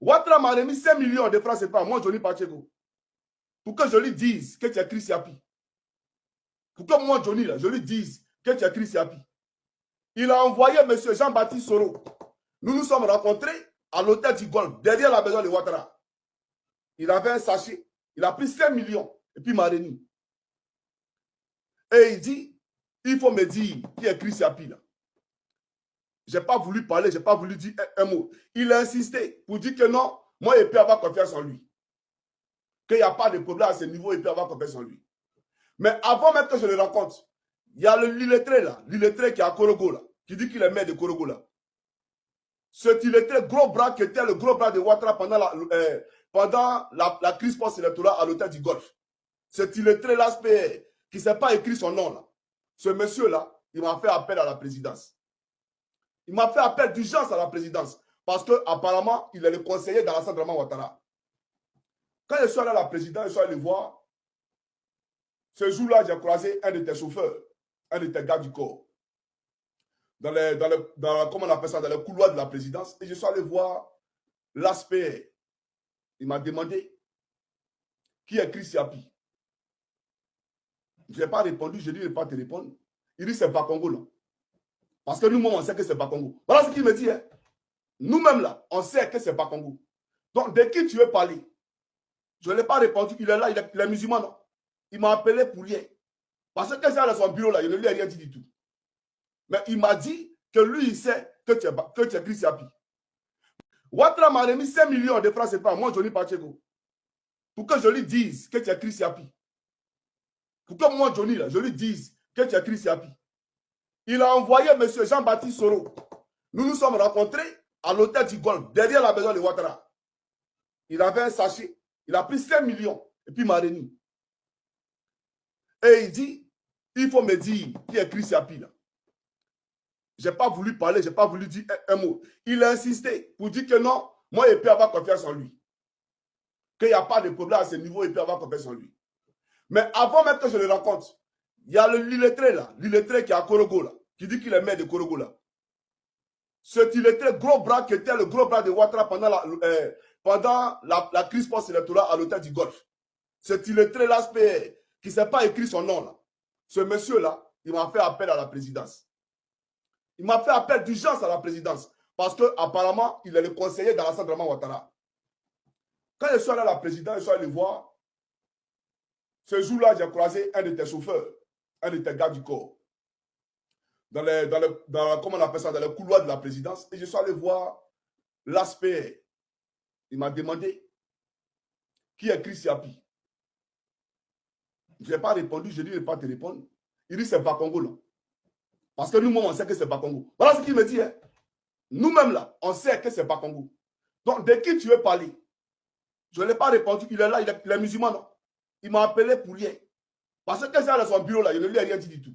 Ouattara m'a remis 5 millions de francs CFA, moi, Johnny Pacheco. Pour que je lui dise que tu es Chris Yapi. Pour que moi, Johnny, là, je lui dise que tu es Chris Yapi. Il a envoyé M. Jean-Baptiste Soro. Nous nous sommes rencontrés à l'hôtel du Golfe, derrière la maison de Ouattara. Il avait un sachet. Il a pris 5 millions. Et puis il m'a remis. Et il dit, il faut me dire qui est Chris Yapi là. Je n'ai pas voulu parler, je n'ai pas voulu dire un mot. Il a insisté pour dire que non, moi, il peut avoir confiance en lui. Qu'il n'y a pas de problème à ce niveau, il peut avoir confiance en lui. Mais avant même que je le rencontre, il y a l'illettré là, l'illettré qui est à Korogo là, qui dit qu'il est maire de Korogo là. Cet illettré gros bras qui était le gros bras de Ouattara pendant la crise post-électorale à l'hôtel du Golfe. Cet illettré là, qui ne s'est pas écrit son nom là. Ce monsieur là, il m'a fait appel à la présidence. Il m'a fait appel d'urgence à la présidence. Parce qu'apparemment, il est le conseiller d'Alassane Draman Ouattara. Quand je suis allé à la présidence, je suis allé voir. Ce jour-là, j'ai croisé un de tes chauffeurs, un de tes gars du corps. Comment on appelle ça, dans le couloir de la présidence. Et je suis allé voir l'aspect. Il m'a demandé qui est Chris Yapi. Je n'ai pas répondu, je lui ai pas te répondre. Il dit c'est Bakongo là. Parce que nous-mêmes, on sait que c'est Bakongo. Voilà ce qu'il me dit. Hein. Nous-mêmes là, on sait que c'est Bakongo. Donc, de qui tu veux parler? Je ne l'ai pas répondu. Il est là, il est musulman. Non? Il m'a appelé pour rien. Parce que quand j'ai dans son bureau là, il ne lui a rien dit du tout. Mais il m'a dit que lui, il sait que tu es Chris Yapi. Ouattara m'a remis 5 millions de francs CFA, moi, Johnny Pacheco. Pour que je lui dise que tu es Chris Yapi. Pour que moi, Johnny, là, je lui dise que tu es Chris Yapi. Il a envoyé M. Jean-Baptiste Soro. Nous nous sommes rencontrés à l'hôtel du Golfe, derrière la maison de Ouattara. Il avait un sachet. Il a pris 5 millions. Et puis il m'a remis. Et il dit, il faut me dire qui est Chris Yapi là. Je n'ai pas voulu parler, je n'ai pas voulu dire un mot. Il a insisté pour dire que non, moi, il peut avoir confiance en lui. Qu'il n'y a pas de problème à ce niveau, il peut avoir confiance en lui. Mais avant même que je le rencontre, il y a l'illettré là, l'illettré qui est à Korogo là, qui dit qu'il est maire de Korogo là. Cet illettré gros bras qui était le gros bras de Ouattara pendant la crise post-électorale à l'hôtel du Golfe. Cet illettré là, qui ne s'est pas écrit son nom là. Ce monsieur là, il m'a fait appel à la présidence. Il m'a fait appel d'urgence à la présidence. Parce qu'apparemment, il est le conseiller d'Alassane Draman Ouattara. Quand je suis allé à la présidence, je suis allé voir. Ce jour-là, j'ai croisé un de tes chauffeurs, un de tes gars du corps. Comment on appelle ça, dans le couloir de la présidence. Et je suis allé voir l'aspect. Il m'a demandé qui est Chris Yapi. Je n'ai pas répondu, je lui ai pas te répondre. Il dit c'est Bakongo là. Parce que nous-mêmes, on sait que c'est Bakongo. Voilà ce qu'il me dit. Hein. Nous-mêmes là, on sait que c'est Bakongo. Donc, de qui tu veux parler? Je ne l'ai pas répondu. Il est là, il est musulman. Non? Il m'a appelé pour rien. Parce que quand j'ai dans son bureau là, il ne lui a rien dit du tout.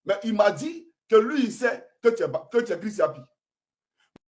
Mais il m'a dit que lui, il sait que tu es Chris Yapi.